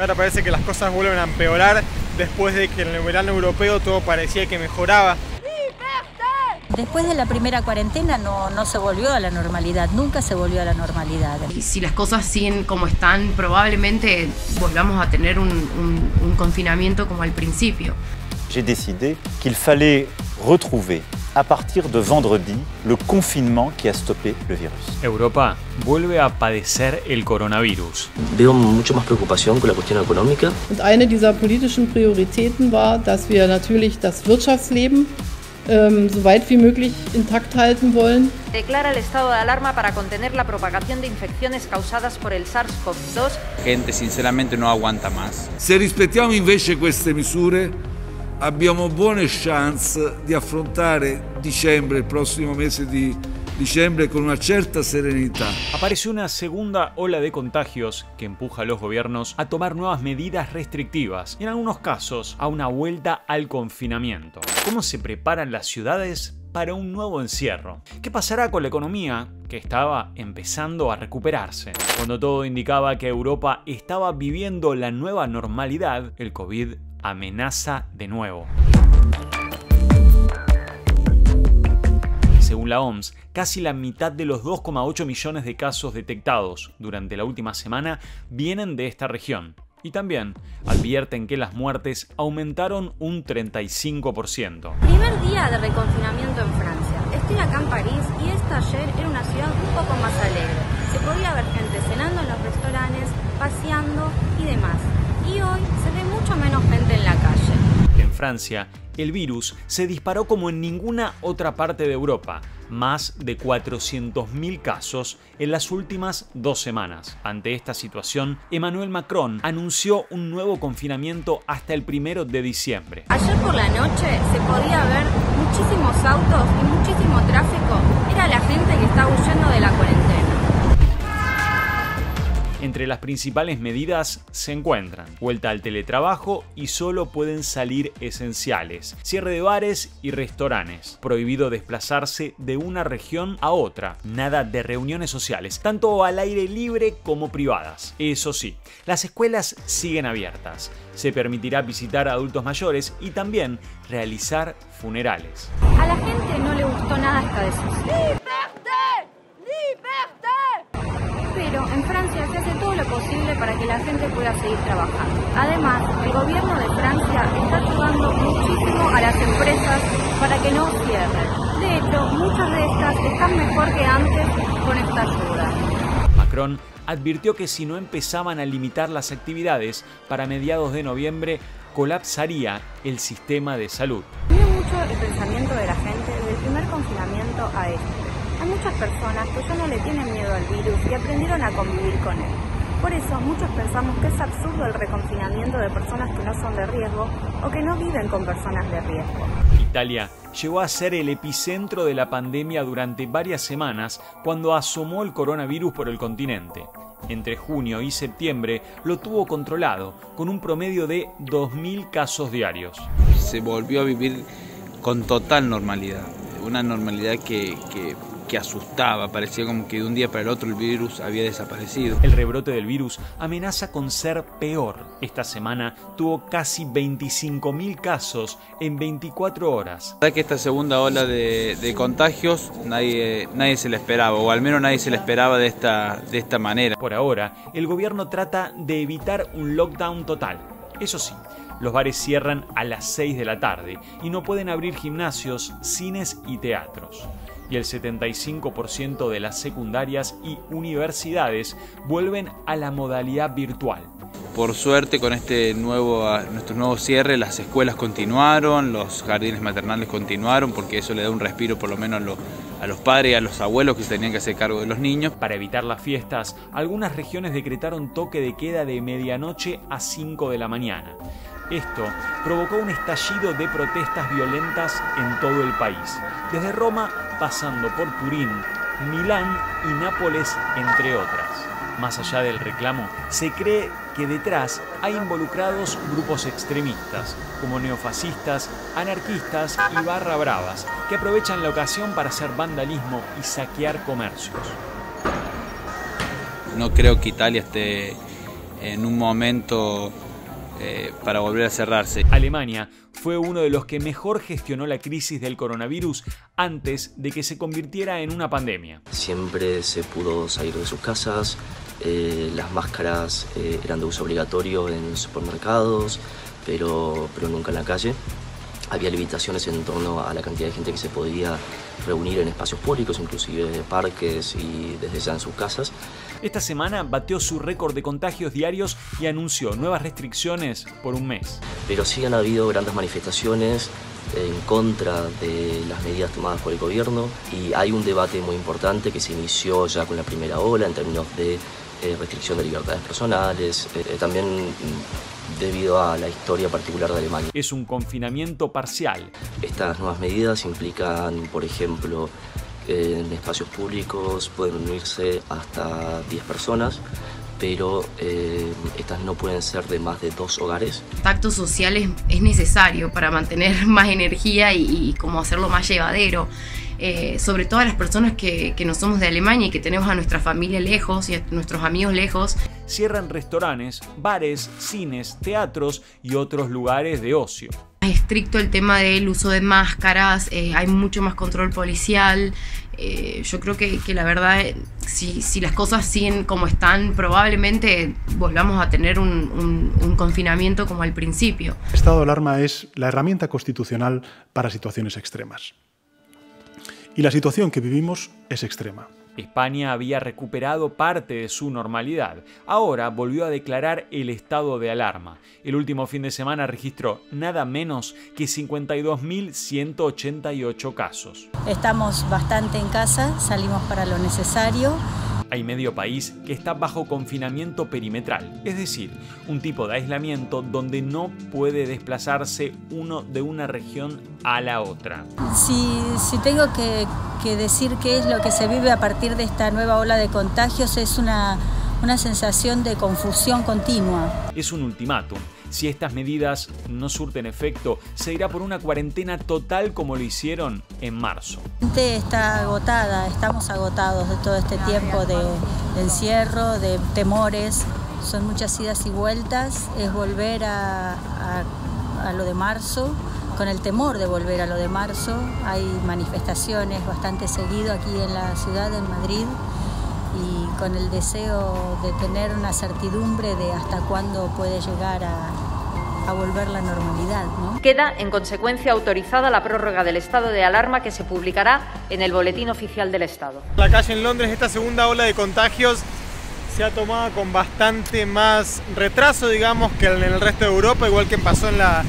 Ahora parece que las cosas vuelven a empeorar después de que en el verano europeo todo parecía que mejoraba. Después de la primera cuarentena no se volvió a la normalidad, nunca se volvió a la normalidad. Y si las cosas siguen como están, probablemente volvamos a tener un confinamiento como al principio. J'ai décidé qu'il fallait retrouver a partir de vendredi le confinement qui a stoppé le virus. Europa vuelve a padecer el coronavirus. Veo mucho más preocupación con la cuestión económica. Und eine dieser politischen Prioritäten war, dass wir natürlich das Wirtschaftsleben so weit wie möglich intakt halten wollen. Declara el estado de alarma para contener la propagación de infecciones causadas por el SARS-CoV-2. La gente sinceramente no aguanta más. Se rispettiamo invece queste misure, abbiamo buone chance di affrontare dicembre, il prossimo mese di diciembre, con una certa serenità. Apareció una segunda ola de contagios que empuja a los gobiernos a tomar nuevas medidas restrictivas y en algunos casos a una vuelta al confinamiento. ¿Cómo se preparan las ciudades para un nuevo encierro? ¿Qué pasará con la economía que estaba empezando a recuperarse? Cuando todo indicaba que Europa estaba viviendo la nueva normalidad, el COVID amenaza de nuevo. Según la OMS, casi la mitad de los 2,8 millones de casos detectados durante la última semana vienen de esta región. Y también advierten que las muertes aumentaron un 35%. Primer día de reconfinamiento en Francia. Estoy acá en París y esta ayer era una ciudad un poco más alegre. Se podía ver gente cenando en los restaurantes, paseando y demás. Y hoy se ve mucho menos gente en la calle. En Francia, el virus se disparó como en ninguna otra parte de Europa, más de 400.000 casos en las últimas 2 semanas. Ante esta situación, Emmanuel Macron anunció un nuevo confinamiento hasta el 1 de diciembre. Ayer por la noche se podía ver muchísimos autos y muchísimo tráfico. Era la gente que estaba huyendo de la cuarentena. Entre las principales medidas se encuentran vuelta al teletrabajo y solo pueden salir esenciales, cierre de bares y restaurantes, prohibido desplazarse de una región a otra, nada de reuniones sociales, tanto al aire libre como privadas. Eso sí, las escuelas siguen abiertas, se permitirá visitar a adultos mayores y también realizar funerales. A la gente no le gustó nada esta decisión. Pero en Francia se hace todo lo posible para que la gente pueda seguir trabajando. Además, el gobierno de Francia está ayudando muchísimo a las empresas para que no cierren. De hecho, muchas de estas están mejor que antes con esta ayuda. Macron advirtió que si no empezaban a limitar las actividades, para mediados de noviembre colapsaría el sistema de salud. Cambió mucho el pensamiento de la gente del primer confinamiento a este. Hay muchas personas que ya no le tienen miedo al virus y aprendieron a convivir con él. Por eso muchos pensamos que es absurdo el reconfinamiento de personas que no son de riesgo o que no viven con personas de riesgo. Italia llegó a ser el epicentro de la pandemia durante varias semanas cuando asomó el coronavirus por el continente. Entre junio y septiembre lo tuvo controlado, con un promedio de 2.000 casos diarios. Se volvió a vivir con total normalidad, una normalidad que asustaba, parecía como que de un día para el otro el virus había desaparecido. El rebrote del virus amenaza con ser peor. Esta semana tuvo casi 25.000 casos en 24 horas. La verdad que esta segunda ola de contagios nadie se la esperaba, o al menos nadie se la esperaba de esta manera. Por ahora, el gobierno trata de evitar un lockdown total. Eso sí, los bares cierran a las 6 de la tarde y no pueden abrir gimnasios, cines y teatros. Y el 75% de las secundarias y universidades vuelven a la modalidad virtual. Por suerte, con nuestro nuevo cierre, las escuelas continuaron, los jardines maternales continuaron, porque eso le da un respiro por lo menos a los padres y a los abuelos que se tenían que hacer cargo de los niños. Para evitar las fiestas, algunas regiones decretaron toque de queda de medianoche a 5 de la mañana. Esto provocó un estallido de protestas violentas en todo el país, desde Roma pasando por Turín, Milán y Nápoles, entre otras. Más allá del reclamo, se cree que detrás hay involucrados grupos extremistas, como neofascistas, anarquistas y barra bravas, que aprovechan la ocasión para hacer vandalismo y saquear comercios. No creo que Italia esté en un momento para volver a cerrarse. Alemania fue uno de los que mejor gestionó la crisis del coronavirus antes de que se convirtiera en una pandemia. Siempre se pudo salir de sus casas, las máscaras eran de uso obligatorio en supermercados, pero nunca en la calle. Había limitaciones en torno a la cantidad de gente que se podía reunir en espacios públicos, inclusive parques y desde ya en sus casas. Esta semana batió su récord de contagios diarios y anunció nuevas restricciones por un mes. Pero sí han habido grandes manifestaciones en contra de las medidas tomadas por el gobierno y hay un debate muy importante que se inició ya con la primera ola en términos de restricción de libertades personales, también debido a la historia particular de Alemania. Es un confinamiento parcial. Estas nuevas medidas implican, por ejemplo, en espacios públicos pueden unirse hasta 10 personas, pero estas no pueden ser de más de 2 hogares. El contacto social es necesario para mantener más energía y como hacerlo más llevadero. Sobre todo a las personas que no somos de Alemania y que tenemos a nuestra familia lejos y a nuestros amigos lejos. Cierran restaurantes, bares, cines, teatros y otros lugares de ocio. Es estricto el tema del uso de máscaras, hay mucho más control policial. Yo creo que la verdad, si las cosas siguen como están, probablemente volvamos a tener un confinamiento como al principio. El estado de alarma es la herramienta constitucional para situaciones extremas. Y la situación que vivimos es extrema. España había recuperado parte de su normalidad. Ahora volvió a declarar el estado de alarma. El último fin de semana registró nada menos que 52.188 casos. Estamos bastante en casa, salimos para lo necesario. Hay medio país que está bajo confinamiento perimetral, es decir, un tipo de aislamiento donde no puede desplazarse uno de una región a la otra. Si tengo que decir qué es lo que se vive a partir de esta nueva ola de contagios, es una sensación de confusión continua. Es un ultimátum. Si estas medidas no surten efecto, se irá por una cuarentena total como lo hicieron en marzo. La gente está agotada, estamos agotados de todo este tiempo de encierro, de temores. Son muchas idas y vueltas, es volver a lo de marzo, con el temor de volver a lo de marzo. Hay manifestaciones bastante seguido aquí en la ciudad, en Madrid, y con el deseo de tener una certidumbre de hasta cuándo puede llegar a volver la normalidad, ¿no? Queda, en consecuencia, autorizada la prórroga del estado de alarma que se publicará en el Boletín Oficial del Estado. La calle en Londres, esta segunda ola de contagios se ha tomado con bastante más retraso, digamos, que en el resto de Europa, igual que pasó en la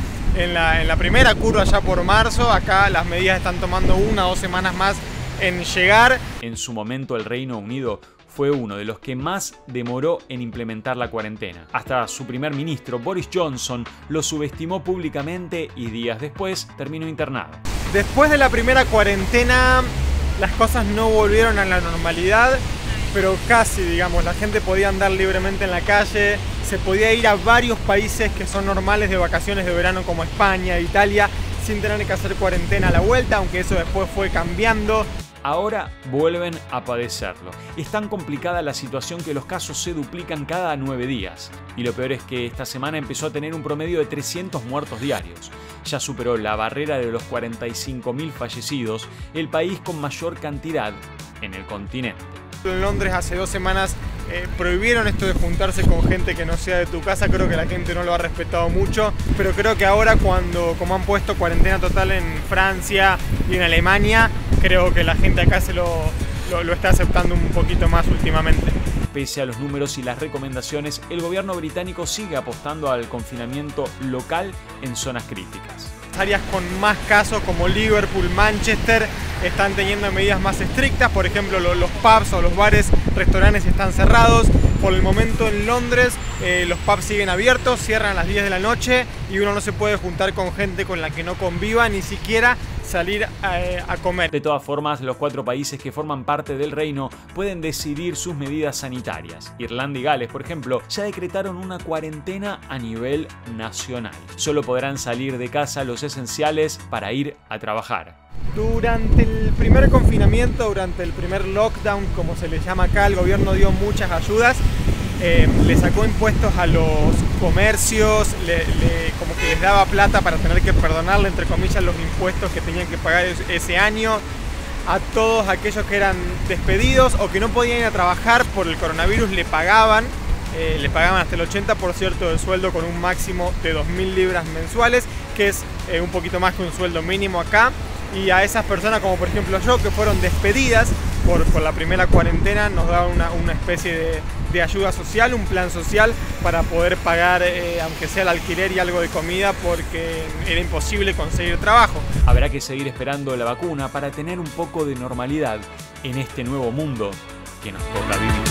primera curva ya por marzo. Acá las medidas están tomando 1 o 2 semanas más en llegar. En su momento el Reino Unido fue uno de los que más demoró en implementar la cuarentena. Hasta su primer ministro, Boris Johnson, lo subestimó públicamente y días después terminó internado. Después de la primera cuarentena, las cosas no volvieron a la normalidad, pero casi, digamos, la gente podía andar libremente en la calle, se podía ir a varios países que son normales de vacaciones de verano como España, Italia, sin tener que hacer cuarentena a la vuelta, aunque eso después fue cambiando. Ahora vuelven a padecerlo. Es tan complicada la situación que los casos se duplican cada 9 días. Y lo peor es que esta semana empezó a tener un promedio de 300 muertos diarios. Ya superó la barrera de los 45.000 fallecidos, el país con mayor cantidad en el continente. En Londres hace 2 semanas prohibieron esto de juntarse con gente que no sea de tu casa. Creo que la gente no lo ha respetado mucho, pero creo que ahora como han puesto cuarentena total en Francia y en Alemania, creo que la gente acá lo está aceptando un poquito más últimamente. Pese a los números y las recomendaciones, el gobierno británico sigue apostando al confinamiento local en zonas críticas. Áreas con más casos como Liverpool, Manchester, están teniendo medidas más estrictas. Por ejemplo, los pubs o los bares, restaurantes están cerrados. Por el momento en Londres los pubs siguen abiertos, cierran a las 10 de la noche y uno no se puede juntar con gente con la que no conviva, ni siquiera salir a comer. De todas formas, los 4 países que forman parte del reino pueden decidir sus medidas sanitarias. Irlanda y Gales, por ejemplo, ya decretaron una cuarentena a nivel nacional. Solo podrán salir de casa los esenciales para ir a trabajar. Durante el primer confinamiento, durante el primer lockdown, como se le llama acá, el gobierno dio muchas ayudas. le sacó impuestos a los comercios, como que les daba plata para tener que perdonarle, entre comillas, los impuestos que tenían que pagar ese año. A todos aquellos que eran despedidos o que no podían ir a trabajar por el coronavirus le pagaban hasta el 80% del sueldo con un máximo de 2.000 libras mensuales, que es un poquito más que un sueldo mínimo acá. Y a esas personas, como por ejemplo yo, que fueron despedidas por la primera cuarentena, nos da una especie de ayuda social, un plan social para poder pagar, aunque sea el alquiler y algo de comida, porque era imposible conseguir trabajo. Habrá que seguir esperando la vacuna para tener un poco de normalidad en este nuevo mundo que nos toca vivir.